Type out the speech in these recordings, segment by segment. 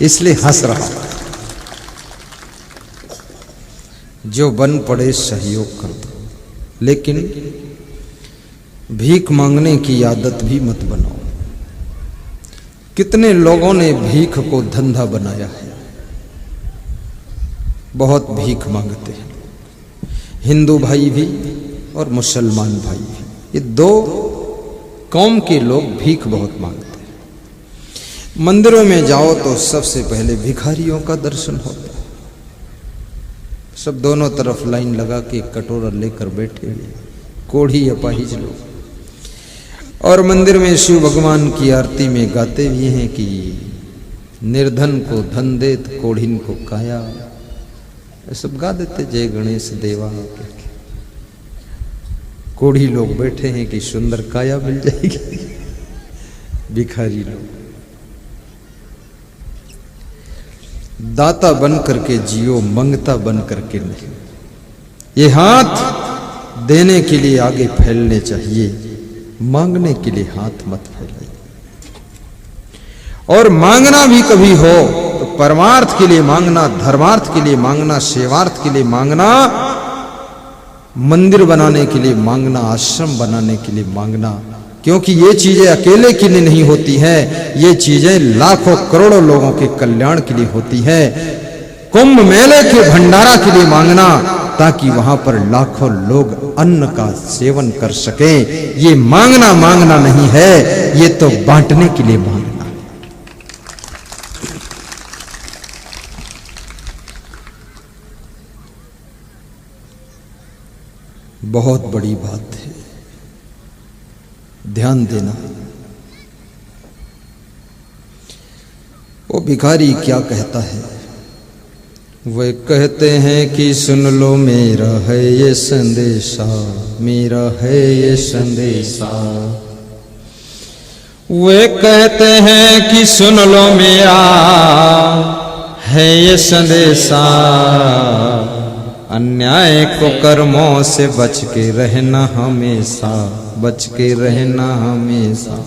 इसलिए हंस रहा। जो बन पड़े सहयोग कर दो, लेकिन भीख मांगने की आदत भी मत बनाओ। कितने लोगों ने भीख को धंधा बनाया है, बहुत भीख मांगते हैं। हिंदू भाई भी और मुसलमान भाई भी, ये दो कौम के लोग भीख बहुत मांगते हैं। मंदिरों में जाओ तो सबसे पहले भिखारियों का दर्शन होता है। सब दोनों तरफ लाइन लगा के कटोरा लेकर बैठे हुए, कोढ़ी अपाहिज लोग। और मंदिर में शिव भगवान की आरती में गाते भी हैं कि निर्धन को धन देत कोढ़िन को काया, सब गा देते जय गणेश देवा। कोढ़ी लोग बैठे हैं कि सुंदर काया मिल जाएगी। भिखारी लोग दाता बन करके जियो, मंगता बन करके नहीं। ये हाथ देने के लिए आगे फैलने चाहिए, मांगने के लिए हाथ मत फैलाइए। और मांगना भी कभी हो तो परमार्थ के लिए मांगना, धर्मार्थ के लिए मांगना, सेवार्थ के लिए मांगना, मंदिर बनाने के लिए मांगना, आश्रम बनाने के लिए मांगना। क्योंकि ये चीजें अकेले के लिए नहीं होती हैं, ये चीजें लाखों करोड़ों लोगों के कल्याण के लिए होती हैं। कुंभ मेले के भंडारा के लिए मांगना, ताकि वहां पर लाखों लोग अन्न का सेवन कर सकें। ये मांगना मांगना नहीं है, ये तो बांटने के लिए मांगना। बहुत बड़ी बात है, ध्यान देना। वो भिखारी क्या कहता है? वे कहते हैं कि सुन लो मेरा है ये संदेशा, मेरा है ये संदेशा। वे कहते हैं कि सुन लो मेरा है ये संदेशा, अन्याय को कर्मों से बच के रहना हमेशा, बच के रहना हमेशा।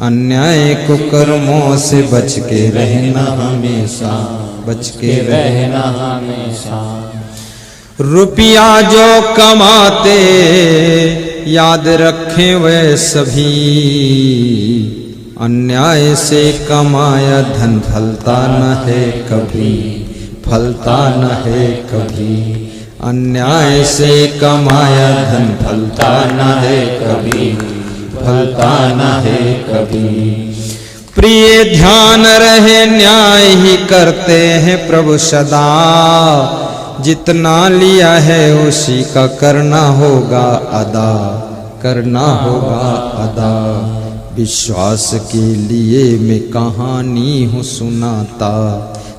अन्याय को कर्मों से बच के रहना हमेशा, बच के रहना हमेशा। रुपया जो कमाते याद रखें वे सभी, अन्याय से कमाया धन फलता न है कभी, फलता न है कभी। अन्याय से कमाया धन फलता न है कभी, फलता न है कभी। प्रिय ध्यान रहे न्याय ही करते हैं प्रभु सदा, जितना लिया है उसी का करना होगा अदा, करना होगा अदा। विश्वास के लिए मैं कहानी हूँ सुनाता,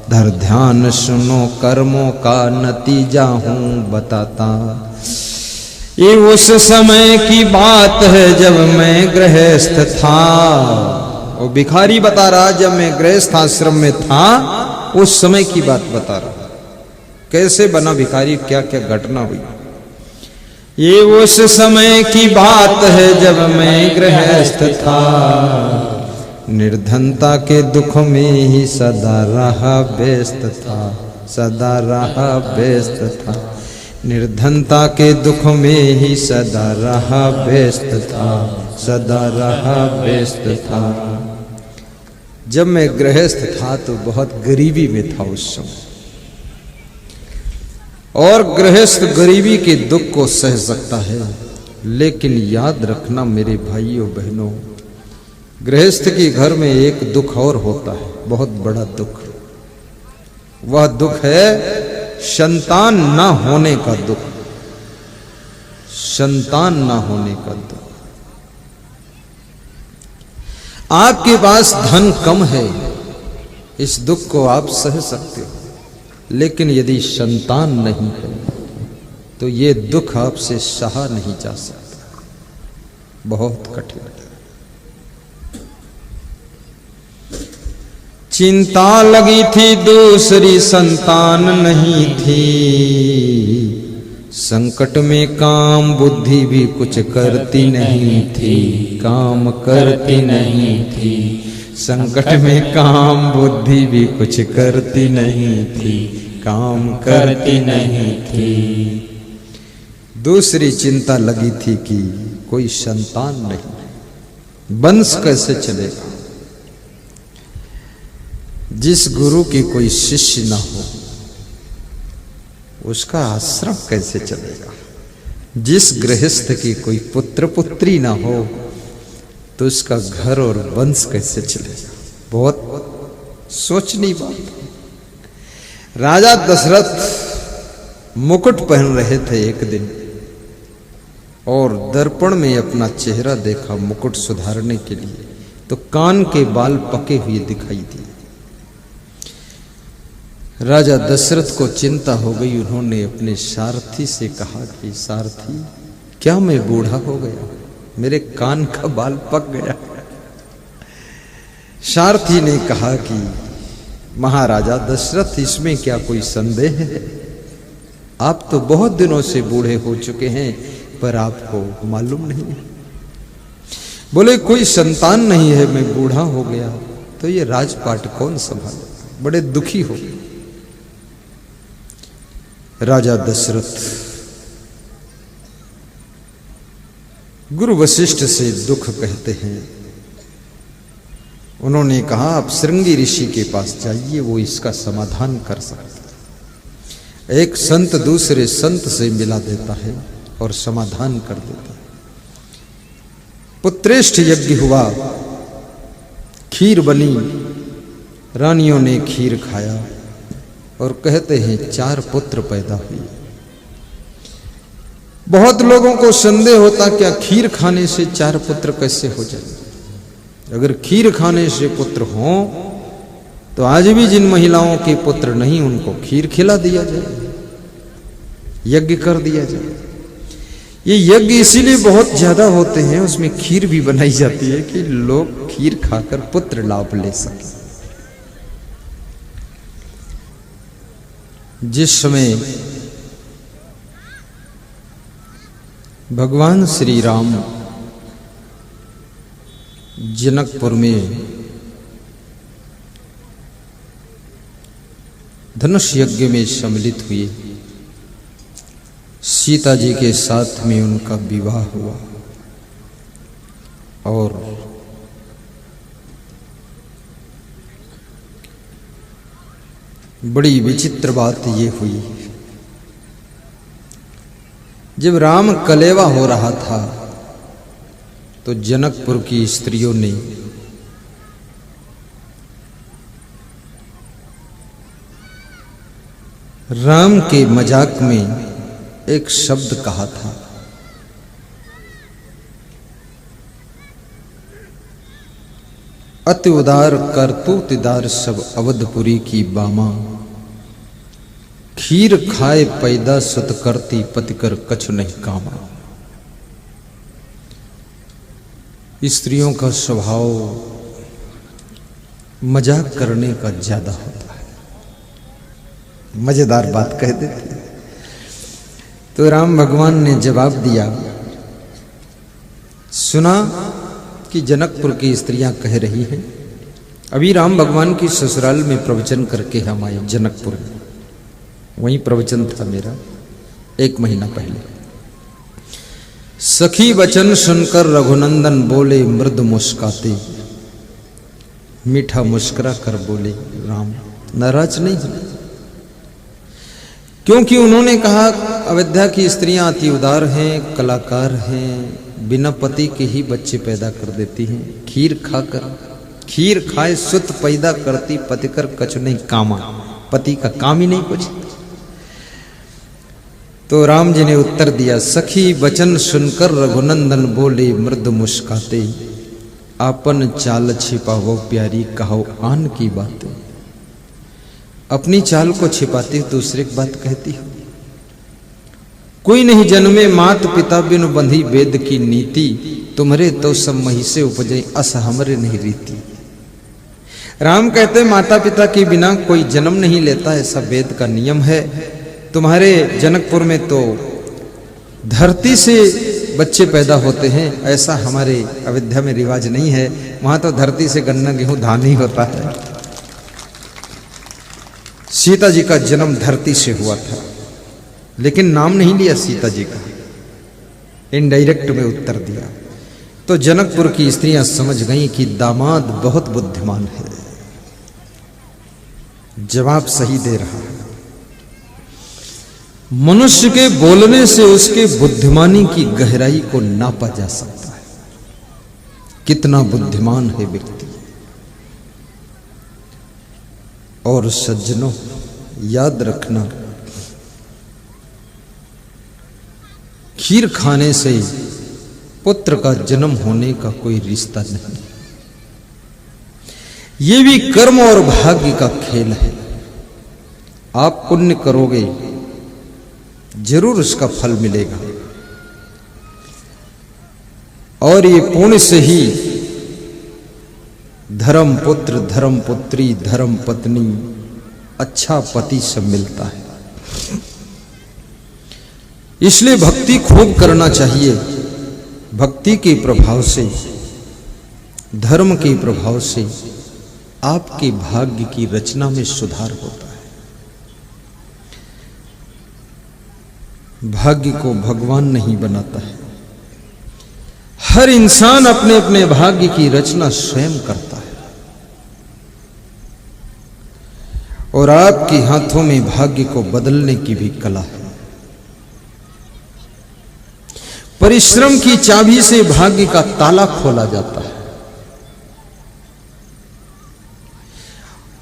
धर ध्यान सुनो कर्मों का नतीजा हूँ बताता। ये उस समय की बात है जब मैं गृहस्थ था। वो भिखारी बता रहा, जब मैं गृहस्थ आश्रम में था उस समय की बात बता रहा, कैसे बना भिखारी, क्या क्या घटना हुई। ये उस समय की बात है जब मैं गृहस्थ था, निर्धनता के दुख में ही सदा रहा व्यस्त था, सदा रहा व्यस्त था। निर्धनता के दुख में ही सदा रहा व्यस्त था, सदा रहा व्यस्त था। जब मैं गृहस्थ था तो बहुत गरीबी में था उस समय, और गृहस्थ गरीबी के दुख को सह सकता है। लेकिन याद रखना मेरे भाइयों बहनों, गृहस्थ के घर में एक दुख और होता है, बहुत बड़ा दुख। वह दुख है संतान ना होने का दुख, संतान ना होने का दुख। आपके पास धन कम है, इस दुख को आप सह सकते हो, लेकिन यदि संतान नहीं है तो ये दुख आपसे सहा नहीं जा सकता, बहुत कठिन है। चिंता लगी थी दूसरी संतान नहीं थी, संकट में काम बुद्धि भी कुछ करती नहीं थी, काम करती नहीं थी। संकट में काम बुद्धि भी कुछ करती नहीं थी, काम करती नहीं थी। दूसरी चिंता लगी थी कि कोई संतान नहीं, वंश कैसे चलेगा। जिस गुरु की कोई शिष्य ना हो उसका आश्रम कैसे चलेगा। जिस गृहस्थ की कोई पुत्र पुत्री ना हो तो उसका घर और वंश कैसे चलेगा। बहुत सोचनी बात। राजा दशरथ मुकुट पहन रहे थे एक दिन और दर्पण में अपना चेहरा देखा मुकुट सुधारने के लिए, तो कान के बाल पके हुए दिखाई दिए। राजा दशरथ को चिंता हो गई। उन्होंने अपने सारथी से कहा कि सारथी, क्या मैं बूढ़ा हो गया, मेरे कान का बाल पक गया। सारथी ने कहा कि महाराजा दशरथ, इसमें क्या कोई संदेह है। आप तो बहुत दिनों से बूढ़े हो चुके हैं पर आपको मालूम नहीं है। बोले कोई संतान नहीं है, मैं बूढ़ा हो गया तो ये राजपाट कौन संभालेगा। बड़े दुखी हो गए। राजा दशरथ गुरु वशिष्ठ से दुख कहते हैं। उन्होंने कहा आप श्रृंगी ऋषि के पास जाइए, वो इसका समाधान कर सकते हैं। एक संत दूसरे संत से मिला देता है और समाधान कर देता है। पुत्रेष्ठ यज्ञ हुआ, खीर बनी, रानियों ने खीर खाया और कहते हैं 4 पुत्र पैदा हुए। बहुत लोगों को संदेह होता क्या खीर खाने से 4 पुत्र कैसे हो जाए। अगर खीर खाने से पुत्र हो तो आज भी जिन महिलाओं के पुत्र नहीं उनको खीर खिला दिया जाए, यज्ञ कर दिया जाए। ये यज्ञ इसीलिए बहुत ज्यादा होते हैं, उसमें खीर भी बनाई जाती है कि लोग खीर खाकर पुत्र लाभ ले सके। जिस समय भगवान श्री राम जनकपुर में धनुष यज्ञ में सम्मिलित हुए, सीता जी के साथ में उनका विवाह हुआ और बड़ी विचित्र बात ये हुई। जब राम कलेवा हो रहा था तो जनकपुर की स्त्रियों ने राम के मजाक में एक शब्द कहा था, अति उदार करतूतदार सब अवधपुरी की बामा, खीर खाए पैदा सुत करती पति कर कछु नहीं कामा। स्त्रियों का स्वभाव मजाक करने का ज्यादा होता है, मजेदार बात कह देते। तो राम भगवान ने जवाब दिया, सुना कि जनकपुर की स्त्रियां कह रही हैं। अभी राम भगवान की ससुराल में प्रवचन करके हम आए जनकपुर में, वहीं प्रवचन था मेरा 1 महीना पहले। सखी वचन सुनकर रघुनंदन बोले मृदु मुस्काते, मीठा मुस्कुरा कर बोले राम, नाराज नहीं हुए। क्योंकि उन्होंने कहा अयोध्या की स्त्रियां अति उदार हैं, कलाकार हैं, बिना पति के ही बच्चे पैदा कर देती हैं। खीर खाए सुत पैदा करती पति कर कछु नहीं कामा, पति का काम ही नहीं कुछ। तो राम जी ने उत्तर दिया, सखी वचन सुनकर रघुनंदन बोले मृदु मुस्काते, आपन चाल छिपावो प्यारी कहो आन की बात। अपनी चाल को छिपाती दूसरे की बात कहती हो। कोई नहीं जन्मे मात पिता बिनु बंधी वेद की नीति, तुम्हारे तो सब मही से उपजे अस हमरे नहीं रीति। राम कहते माता पिता के बिना कोई जन्म नहीं लेता, ऐसा वेद का नियम है। तुम्हारे जनकपुर में तो धरती से बच्चे पैदा होते हैं, ऐसा हमारे अयोध्या में रिवाज नहीं है। वहां तो धरती से गन्ना गेहूं धान ही होता है। सीता जी का जन्म धरती से हुआ था, लेकिन नाम नहीं लिया सीता जी का, इनडायरेक्ट में उत्तर दिया। तो जनकपुर की स्त्रियां समझ गईं कि दामाद बहुत बुद्धिमान है, जवाब सही दे रहा है। मनुष्य के बोलने से उसके बुद्धिमानी की गहराई को नापा जा सकता है, कितना बुद्धिमान है व्यक्ति। और सज्जनों, याद रखना, खीर खाने से पुत्र का जन्म होने का कोई रिश्ता नहीं। ये भी कर्म और भाग्य का खेल है। आप पुण्य करोगे, जरूर उसका फल मिलेगा, और ये पुण्य से ही धर्म पुत्र, धर्म पुत्री, धर्म पत्नी, अच्छा पति सब मिलता है। इसलिए भक्ति खूब करना चाहिए। भक्ति के प्रभाव से, धर्म के प्रभाव से आपके भाग्य की रचना में सुधार होता है। भाग्य को भगवान नहीं बनाता है, हर इंसान अपने अपने भाग्य की रचना स्वयं करता है। और आपके हाथों में भाग्य को बदलने की भी कला है। परिश्रम की चाबी से भाग्य का ताला खोला जाता है,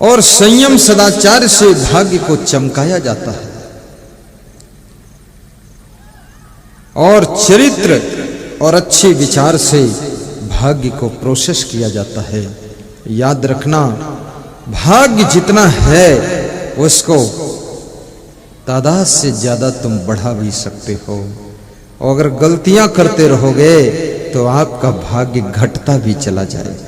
और संयम सदाचार से भाग्य को चमकाया जाता है, और चरित्र और अच्छे विचार से भाग्य को प्रोसेस किया जाता है। याद रखना, भाग्य जितना है उसको तादाद से ज्यादा तुम बढ़ा भी सकते हो। और अगर गलतियां करते रहोगे तो आपका भाग्य घटता भी चला जाएगा।